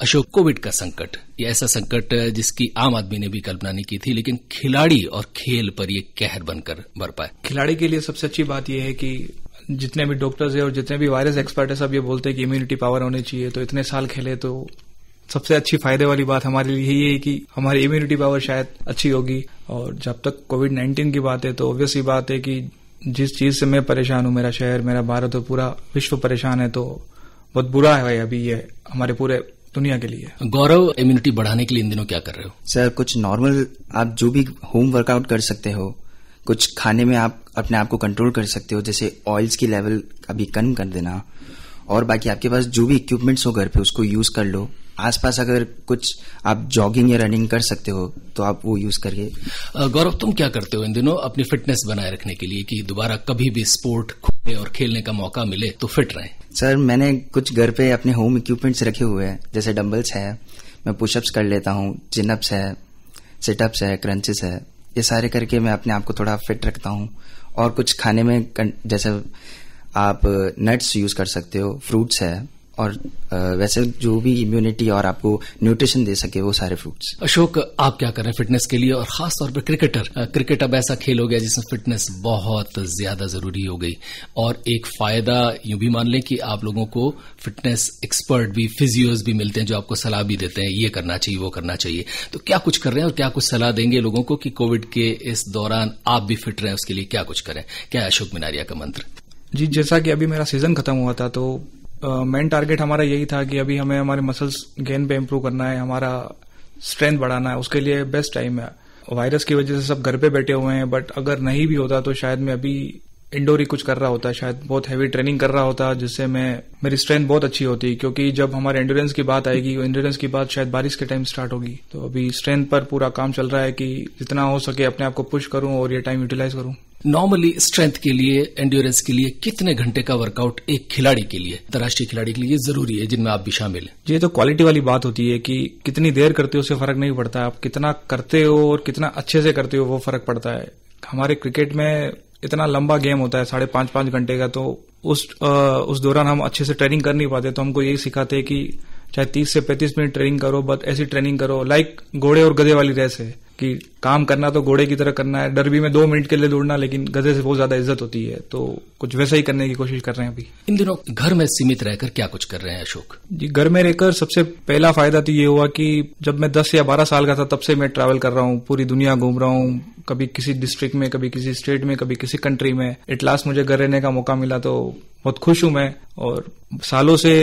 Ashok, Covid का संकट, ये ऐसा संकट जिसकी आम आदमी ने भी कल्पना नहीं की थी, लेकिन खिलाड़ी और खेल पर ये कहर बनकर बरपा है। खिलाड़ी के लिए सबसे अच्छी बात यह है कि जितने भी डॉक्टर्स हैं और जितने भी वायरस एक्सपर्ट है सब ये बोलते हैं कि इम्यूनिटी पावर होनी चाहिए। तो इतने साल खेले तो सबसे अच्छी फायदे वाली बात हमारे लिए यही है कि हमारी इम्यूनिटी पावर शायद अच्छी होगी। और जब तक कोविड-19 की बात है तो ऑब्वियस ही बात है कि जिस चीज से मैं परेशान हूं, मेरा शहर, मेरा भारत और पूरा विश्व परेशान है, तो बहुत बुरा है अभी ये हमारे पूरे दुनिया के लिए। गौरव, इम्यूनिटी बढ़ाने के लिए इन दिनों क्या कर रहे हो? सर, कुछ नॉर्मल आप जो भी होम वर्कआउट कर सकते हो, कुछ खाने में आप अपने आप को कंट्रोल कर सकते हो, जैसे ऑयल्स की लेवल अभी कम कर देना, और बाकी आपके पास जो भी इक्विपमेंट्स हो घर पे उसको यूज कर लो। आसपास अगर कुछ आप जॉगिंग या रनिंग कर सकते हो तो आप वो यूज करिए। गौरव, तुम क्या करते हो इन दिनों अपनी फिटनेस बनाए रखने के लिए कि दोबारा कभी भी स्पोर्ट खेलने और खेलने का मौका मिले तो फिट रहें? सर, मैंने कुछ घर पे अपने होम इक्विपमेंट्स रखे हुए हैं, जैसे डंबल्स है, मैं पुशअप्स कर लेता हूँ, चिनअप्स है, सिटअप्स है, क्रंचेस है, ये सारे करके मैं अपने आप को थोड़ा फिट रखता हूँ। और कुछ खाने में जैसे आप नट्स यूज कर सकते हो, फ्रूट्स है, और वैसे जो भी इम्यूनिटी और आपको न्यूट्रिशन दे सके वो सारे फ्रूट्स। अशोक, आप क्या कर रहे हैं फिटनेस के लिए, और खास तौर पर क्रिकेट अब ऐसा खेल हो गया जिसमें फिटनेस बहुत ज्यादा जरूरी हो गई, और एक फायदा यूं भी मान लें कि आप लोगों को फिटनेस एक्सपर्ट भी, फिजियोज भी मिलते हैं जो आपको सलाह भी देते हैं, ये करना चाहिए, वो करना चाहिए। तो क्या कुछ कर रहे हैं और क्या कुछ सलाह देंगे लोगों को कि कोविड के इस दौरान आप भी फिट रहें, उसके लिए क्या कुछ करें? क्या है अशोक मिनारिया का मंत्र? जी, जैसा कि अभी मेरा सीजन खत्म हुआ था तो मेन टारगेट हमारा यही था कि अभी हमें हमारे मसल्स गेन पे इम्प्रूव करना है, हमारा स्ट्रेंथ बढ़ाना है, उसके लिए बेस्ट टाइम है। वायरस की वजह से सब घर पे बैठे हुए हैं, बट अगर नहीं भी होता तो शायद मैं अभी इंडोर ही कुछ कर रहा होता, शायद बहुत हैवी ट्रेनिंग कर रहा होता, जिससे मेरी स्ट्रेंथ बहुत अच्छी होती, क्योंकि जब हमारे एंड्योरेंस की बात आएगी, एंड्योरेंस की बात शायद बारिश के टाइम स्टार्ट होगी। तो अभी स्ट्रेंथ पर पूरा काम चल रहा है कि जितना हो सके अपने आप को पुश करूं और ये टाइम यूटिलाइज करूं। नॉर्मली स्ट्रेंथ के लिए, एंड्योरेंस के लिए कितने घंटे का वर्कआउट एक खिलाड़ी के लिए, अंतर्राष्ट्रीय खिलाड़ी के लिए जरूरी है, जिनमें आप भी शामिल हैं? ये तो क्वालिटी वाली बात होती है कि कितनी देर करते हो उससे फर्क नहीं पड़ता, आप कितना करते हो और कितना अच्छे से करते हो वो फर्क पड़ता है। हमारे क्रिकेट में इतना लंबा गेम होता है, 5.5 घंटे का, तो उस दौरान हम अच्छे से ट्रेनिंग कर नहीं पाते। तो हमको यही सिखाते हैं कि चाहे 30 से 35 मिनट ट्रेनिंग करो, बट ऐसी ट्रेनिंग करो लाइक घोड़े और गधे वाली रेस है कि काम करना तो घोड़े की तरह करना है, डरबी में 2 मिनट के लिए दौड़ना, लेकिन गधे से बहुत ज्यादा इज्जत होती है। तो कुछ वैसा ही करने की कोशिश कर रहे हैं अभी। इन दिनों घर में सीमित रहकर क्या कुछ कर रहे हैं अशोक? जी, घर में रहकर सबसे पहला फायदा तो ये हुआ कि जब मैं 10 या 12 साल का था तब से मैं ट्रैवल कर रहा हूँ, पूरी दुनिया घूम रहा हूँ, कभी किसी डिस्ट्रिक्ट में, कभी किसी स्टेट में, कभी किसी कंट्री में। एट लास्ट मुझे घर रहने का मौका मिला तो बहुत खुश हूं मैं। और सालों से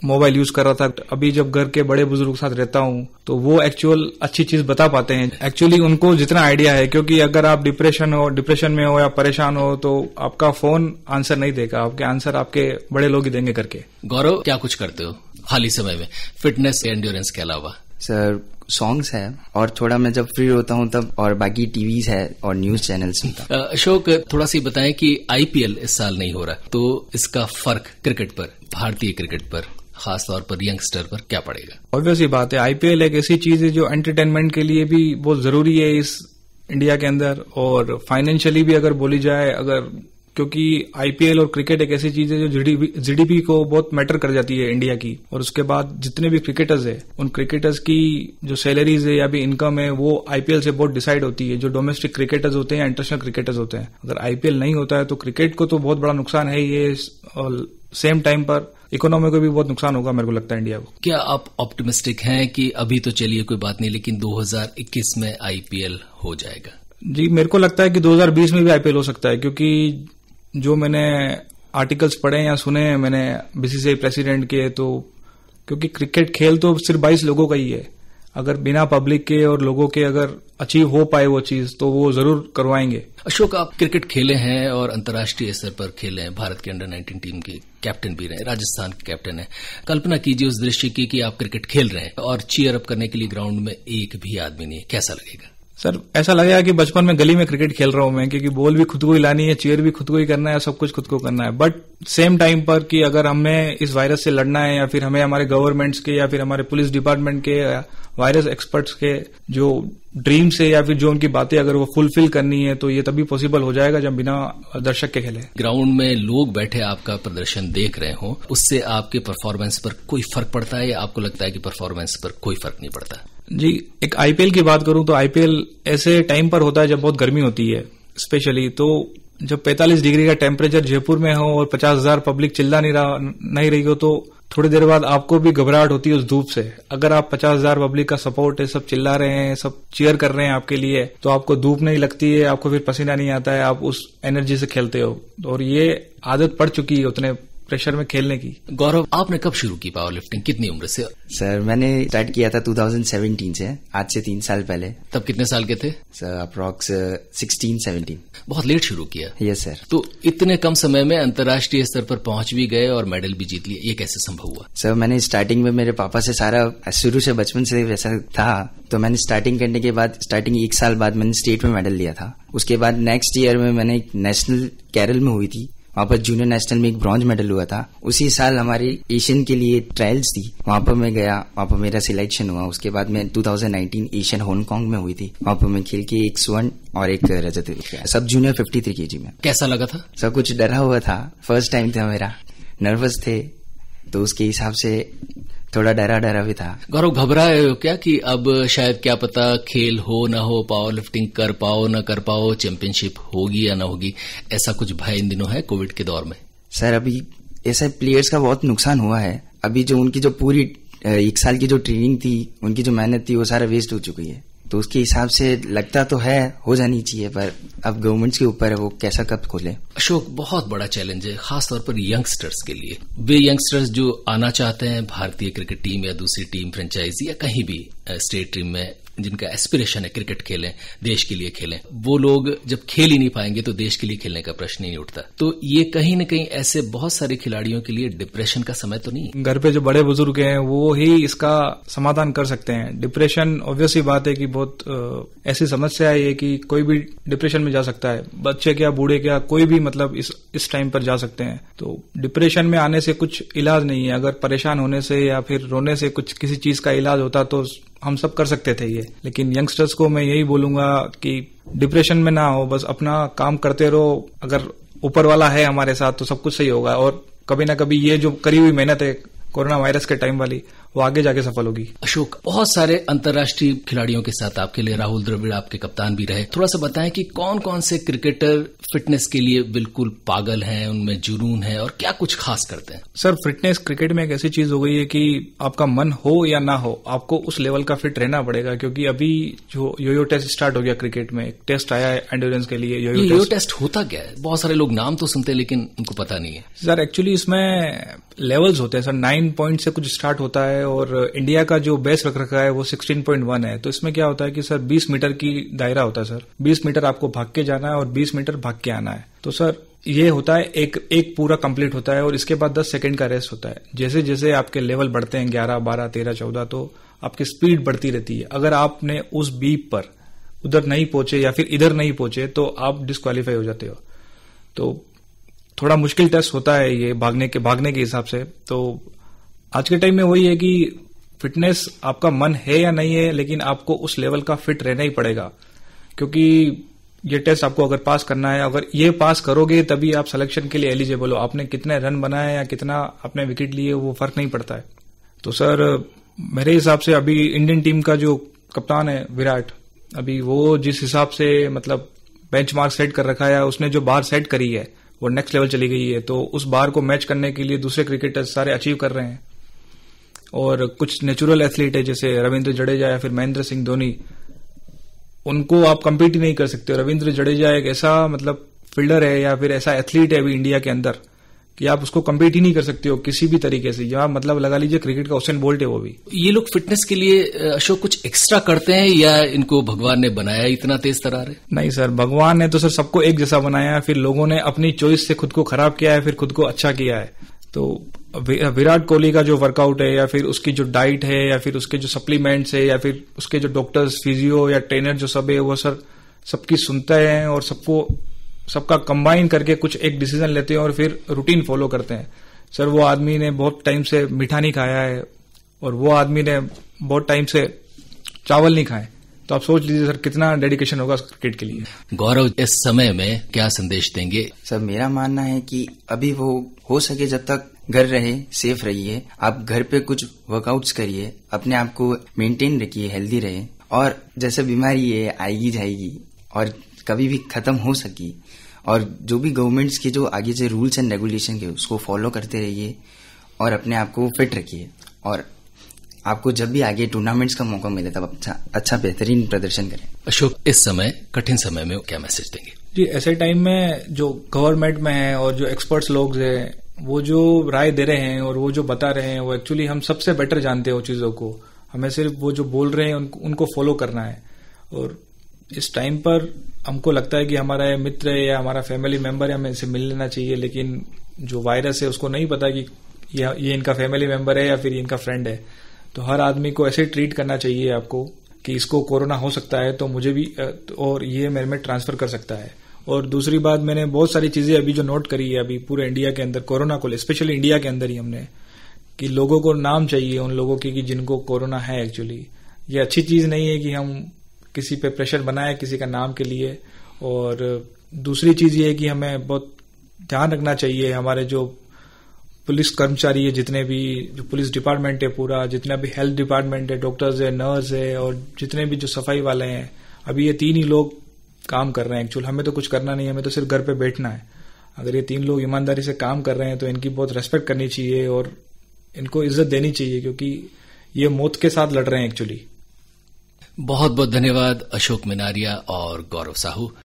मोबाइल यूज कर रहा था, अभी जब घर के बड़े बुजुर्ग के साथ रहता हूं तो वो एक्चुअल अच्छी चीज बता पाते हैं, एक्चुअली उनको जितना आइडिया है। क्योंकि अगर आप डिप्रेशन में हो या परेशान हो तो आपका फोन आंसर नहीं देगा, आपके आंसर आपके बड़े लोग ही देंगे करके। गौरव, क्या कुछ करते हो हाल समय में फिटनेस एंड्योरेंस के अलावा? सर, सॉन्ग्स है, और थोड़ा मैं जब फ्री होता हूँ तब, और बाकी टीवीज है और न्यूज चैनल्स। अशोक, थोड़ा सी बताएं कि आईपीएल इस साल नहीं हो रहा, तो इसका फर्क क्रिकेट पर, भारतीय क्रिकेट पर, खास तौर पर यंगस्टर पर क्या पड़ेगा? ऑब्वियस ही बात है, आईपीएल एक ऐसी चीज है जो एंटरटेनमेंट के लिए भी बहुत जरूरी है इस इंडिया के अंदर, और फाइनेंशियली भी अगर बोली जाए, क्योंकि आईपीएल और क्रिकेट एक ऐसी चीज है जो जीडीपी को बहुत मैटर कर जाती है इंडिया की। और उसके बाद जितने भी क्रिकेटर्स है, उन क्रिकेटर्स की जो सैलरीज है या भी इनकम है वो आईपीएल से बहुत डिसाइड होती है, जो डोमेस्टिक क्रिकेटर्स होते हैं या इंटरनेशनल क्रिकेटर्स होते हैं। अगर आईपीएल नहीं होता है तो क्रिकेट को तो बहुत बड़ा नुकसान है ये, और सेम टाइम पर इकोनॉमी को भी बहुत नुकसान होगा मेरे को लगता है इंडिया को। क्या आप ऑप्टिमिस्टिक हैं कि अभी तो चलिए कोई बात नहीं, लेकिन 2021 में आईपीएल हो जाएगा? जी, मेरे को लगता है कि 2020 में भी आईपीएल हो सकता है, क्योंकि जो मैंने आर्टिकल्स पढ़े या सुने हैं मैंने बीसीसीआई प्रेसिडेंट के, तो क्योंकि क्रिकेट खेल तो सिर्फ 22 लोगों का ही है, अगर बिना पब्लिक के और लोगों के अगर अचीव हो पाए वो चीज तो वो जरूर करवाएंगे। अशोक, आप क्रिकेट खेले हैं और अंतर्राष्ट्रीय स्तर पर खेले हैं, भारत के अंडर-19 टीम के कैप्टन भी रहे, राजस्थान के कैप्टन है। कल्पना कीजिए उस दृष्टि की कि आप क्रिकेट खेल रहे हैं और चीयर अप करने के लिए ग्राउंड में एक भी आदमी नहीं है, कैसा लगेगा? सर ऐसा लगेगा कि बचपन में गली में क्रिकेट खेल रहा हूं मैं, क्योंकि बॉल भी खुद को ही लानी है, चेयर भी खुद को ही करना है, सब कुछ खुद को करना है। बट सेम टाइम पर कि अगर हमें इस वायरस से लड़ना है या फिर हमें हमारे गवर्नमेंट्स के या फिर हमारे पुलिस डिपार्टमेंट के वायरस एक्सपर्ट्स के जो ड्रीम्स है या फिर जो उनकी बातें अगर वो फुलफिल करनी है, तो ये तभी पॉसिबल हो जाएगा जब बिना दर्शक के खेले। ग्राउंड में लोग बैठे आपका प्रदर्शन देख रहे हो, उससे आपके परफॉर्मेंस पर कोई फर्क पड़ता है या आपको लगता है कि परफॉर्मेंस पर कोई फर्क नहीं पड़ता? जी, एक आईपीएल की बात करूं तो आईपीएल ऐसे टाइम पर होता है जब बहुत गर्मी होती है स्पेशली, तो जब 45 डिग्री का टेम्परेचर जयपुर में हो और 50,000 पब्लिक चिल्ला नहीं रही हो, तो थोड़ी देर बाद आपको भी घबराहट होती है उस धूप से। अगर आप 50,000 पब्लिक का सपोर्ट है, सब चिल्ला रहे हैं, सब चीयर कर रहे हैं आपके लिए, तो आपको धूप नहीं लगती है, आपको फिर पसीना नहीं आता है, आप उस एनर्जी से खेलते हो। और ये आदत पड़ चुकी है उतने प्रेशर में खेलने की। गौरव, आपने कब शुरू की पावर लिफ्टिंग, कितनी उम्र से? सर मैंने स्टार्ट किया था 2017 से, आज से 3 साल पहले। तब कितने साल के थे? Sir approx 16-17। बहुत लेट शुरू किया। Yes sir. तो इतने कम समय में अंतर्राष्ट्रीय स्तर पर पहुंच भी गए और मेडल भी जीत लिए, ये कैसे संभव हुआ? सर मैंने स्टार्टिंग में मेरे पापा से सारा शुरू से बचपन से वैसा था, तो मैंने स्टार्टिंग करने के बाद स्टार्टिंग 1 साल बाद मैंने स्टेट में मेडल लिया था। उसके बाद नेक्स्ट ईयर में मैंने एक नेशनल केरल में हुई थी, वहां पर जूनियर नेशनल में एक ब्रॉन्ज मेडल हुआ था। उसी साल हमारी एशियन के लिए ट्रायल्स थी, वहां पर मैं गया, वहां पर मेरा सिलेक्शन हुआ। उसके बाद मैं 2019 एशियन हांगकांग में हुई थी, वहां पर मैं खेल के 1 स्वर्ण और 1 रजत, सब जूनियर 53 kg में। कैसा लगा था? सब कुछ डरा हुआ था, फर्स्ट टाइम था मेरा, नर्वस थे, तो उसके हिसाब से थोड़ा डरा भी था। गौरव, घबराए हो क्या कि अब शायद क्या पता खेल हो ना हो, पावर लिफ्टिंग कर पाओ ना कर पाओ, चैंपियनशिप होगी या ना होगी, ऐसा कुछ भय इन दिनों है कोविड के दौर में? सर अभी ऐसे प्लेयर्स का बहुत नुकसान हुआ है। अभी जो उनकी जो पूरी 1 साल की जो ट्रेनिंग थी, उनकी जो मेहनत थी, वो सारा वेस्ट हो चुकी है। तो उसके हिसाब से लगता तो है हो जानी चाहिए, पर अब गवर्नमेंट्स के ऊपर है वो कैसा कब खोले। अशोक, बहुत बड़ा चैलेंज है खासतौर पर यंगस्टर्स के लिए। वे यंगस्टर्स जो आना चाहते हैं भारतीय क्रिकेट टीम या दूसरी टीम, फ्रेंचाइजी या कहीं भी स्टेट टीम में, जिनका एस्पिरेशन है क्रिकेट खेलें, देश के लिए खेलें, वो लोग जब खेल ही नहीं पाएंगे तो देश के लिए खेलने का प्रश्न ही नहीं उठता। तो ये कहीं न कहीं ऐसे बहुत सारे खिलाड़ियों के लिए डिप्रेशन का समय तो नहीं? घर पे जो बड़े बुजुर्ग हैं वो ही इसका समाधान कर सकते हैं। डिप्रेशन ऑब्वियसली बात है कि बहुत ऐसी समस्या है कि कोई भी डिप्रेशन में जा सकता है, बच्चे क्या बूढ़े क्या, कोई भी मतलब इस टाइम पर जा सकते हैं। तो डिप्रेशन में आने से कुछ इलाज नहीं है। अगर परेशान होने से या फिर रोने से कुछ किसी चीज का इलाज होता तो हम सब कर सकते थे ये। लेकिन यंगस्टर्स को मैं यही बोलूंगा कि डिप्रेशन में ना हो, बस अपना काम करते रहो। अगर ऊपर वाला है हमारे साथ तो सब कुछ सही होगा, और कभी ना कभी ये जो करी हुई मेहनत है कोरोना वायरस के टाइम वाली, वो आगे जाके सफल होगी। अशोक, बहुत सारे अंतर्राष्ट्रीय खिलाड़ियों के साथ आपके लिए राहुल द्रविड़ आपके कप्तान भी रहे। थोड़ा सा बताएं कि कौन कौन से क्रिकेटर फिटनेस के लिए बिल्कुल पागल हैं, उनमें जुनून है और क्या कुछ खास करते हैं? सर फिटनेस क्रिकेट में एक ऐसी चीज हो गई है कि आपका मन हो या ना हो, आपको उस लेवल का फिट रहना पड़ेगा। क्योंकि अभी जो योयो टेस्ट स्टार्ट हो गया क्रिकेट में, एक टेस्ट आया है एंड्योरेंस के लिए। योयो टेस्ट होता क्या है? बहुत सारे लोग नाम तो सुनते हैं लेकिन उनको पता नहीं है। सर एक्चुअली इसमें लेवल्स होते हैं सर, 9 पॉइंट से कुछ स्टार्ट होता है और इंडिया का जो बेस रख रखा है वो 16.1 है। तो इसमें क्या होता है कि सर 20 मीटर की दायरा होता है सर, 20 मीटर आपको भाग के जाना है और 20 मीटर भाग के आना है। तो सर ये होता है एक पूरा कंप्लीट होता है और इसके बाद 10 सेकंड का रेस्ट होता है। जैसे जैसे आपके लेवल बढ़ते हैं 11, 12, 13, 14, तो आपकी स्पीड बढ़ती रहती है। अगर आपने उस बीप पर उधर नहीं पहुंचे या फिर इधर नहीं पहुंचे तो आप डिस्क्वालीफाई हो जाते हो। तो थोड़ा मुश्किल टेस्ट होता है ये भागने के हिसाब से। तो आज के टाइम में वही है कि फिटनेस आपका मन है या नहीं है, लेकिन आपको उस लेवल का फिट रहना ही पड़ेगा। क्योंकि ये टेस्ट आपको अगर पास करना है, अगर ये पास करोगे तभी आप सिलेक्शन के लिए एलिजिबल हो। आपने कितने रन बनाए या कितना आपने विकेट लिए वो फर्क नहीं पड़ता है। तो सर मेरे हिसाब से अभी इंडियन टीम का जो कप्तान है विराट, अभी वो जिस हिसाब से मतलब बेंचमार्क सेट कर रखा है, उसने जो बार सेट करी है वो नेक्स्ट लेवल चली गई है। तो उस बार को मैच करने के लिए दूसरे क्रिकेटर्स सारे अचीव कर रहे हैं। और कुछ नेचुरल एथलीट है जैसे रविंद्र जडेजा या फिर महेंद्र सिंह धोनी, उनको आप कम्पीट ही नहीं कर सकते। रविंद्र जडेजा एक ऐसा मतलब फील्डर है या फिर ऐसा एथलीट है अभी इंडिया के अंदर कि आप उसको कम्पीट ही नहीं कर सकते हो किसी भी तरीके से। या मतलब लगा लीजिए क्रिकेट का उसेन बोल्ट है वो भी। ये लोग फिटनेस के लिए अशोक कुछ एक्स्ट्रा करते हैं या इनको भगवान ने बनाया इतना तेज तरार है? नहीं सर, भगवान ने तो सर सबको एक जैसा बनाया है, फिर लोगों ने अपनी चॉइस से खुद को खराब किया है, फिर खुद को अच्छा किया है। तो विराट कोहली का जो वर्कआउट है या फिर उसकी जो डाइट है या फिर उसके जो सप्लीमेंट्स है या फिर उसके जो डॉक्टर्स, फिजियो या ट्रेनर जो सब है, वो सर सबकी सुनते हैं और सबका कंबाइन करके कुछ एक डिसीजन लेते हैं और फिर रूटीन फॉलो करते हैं। सर वो आदमी ने बहुत टाइम से मीठा नहीं खाया है और वो आदमी ने बहुत टाइम से चावल नहीं खाए, तो आप सोच लीजिए सर कितना डेडिकेशन होगा क्रिकेट के लिए। गौरव, इस समय में क्या संदेश देंगे? सर मेरा मानना है कि अभी वो हो सके जब तक घर रहे, सेफ रहिए, आप घर पे कुछ वर्कआउट्स करिए, अपने आप को मेंटेन रखिए, हेल्दी रहे, और जैसे बीमारी है आएगी जाएगी और कभी भी खत्म हो सकी, और जो भी गवर्नमेंट्स के जो आगे से रूल्स एंड रेगुलेशन के उसको फॉलो करते रहिए और अपने आप को फिट रखिए, और आपको जब भी आगे टूर्नामेंट्स का मौका मिले तब अच्छा बेहतरीन प्रदर्शन करें। अशोक, इस समय कठिन समय में क्या मैसेज देंगे? जी, ऐसे टाइम में जो गवर्नमेंट में है और जो एक्सपर्ट्स लोग हैं वो जो राय दे रहे हैं और वो जो बता रहे हैं वो एक्चुअली हम सबसे बेटर जानते हैं वो चीजों को। हमें सिर्फ वो जो बोल रहे हैं उनको फॉलो करना है। और इस टाइम पर हमको लगता है कि हमारा मित्र है या हमारा फैमिली मेंबर है, हमें इनसे मिल लेना चाहिए, लेकिन जो वायरस है उसको नहीं पता कि ये इनका फैमिली मेंबर है या फिर ये इनका फ्रेंड है। तो हर आदमी को ऐसे ट्रीट करना चाहिए आपको कि इसको कोरोना हो सकता है तो मुझे भी, और ये मेरे में ट्रांसफर कर सकता है। और दूसरी बात, मैंने बहुत सारी चीजें अभी जो नोट करी है अभी पूरे इंडिया के अंदर कोरोना को, स्पेशली इंडिया के अंदर ही हमने, कि लोगों को नाम चाहिए उन लोगों की कि जिनको कोरोना है। एक्चुअली ये अच्छी चीज नहीं है कि हम किसी पे प्रेशर बनाए किसी का नाम के लिए। और दूसरी चीज ये है कि हमें बहुत ध्यान रखना चाहिए, हमारे जो पुलिस कर्मचारी है, जितने भी जो पुलिस डिपार्टमेंट है पूरा, जितना भी हेल्थ डिपार्टमेंट है, डॉक्टर्स है, नर्स है, और जितने भी जो सफाई वाले हैं, अभी ये 3 ही लोग काम कर रहे हैं। एक्चुअल हमें तो कुछ करना नहीं है, हमें तो सिर्फ घर पे बैठना है। अगर ये 3 लोग ईमानदारी से काम कर रहे हैं तो इनकी बहुत रेस्पेक्ट करनी चाहिए और इनको इज्जत देनी चाहिए, क्योंकि ये मौत के साथ लड़ रहे हैं एक्चुअली। बहुत बहुत धन्यवाद अशोक मिनारिया और गौरव साहू।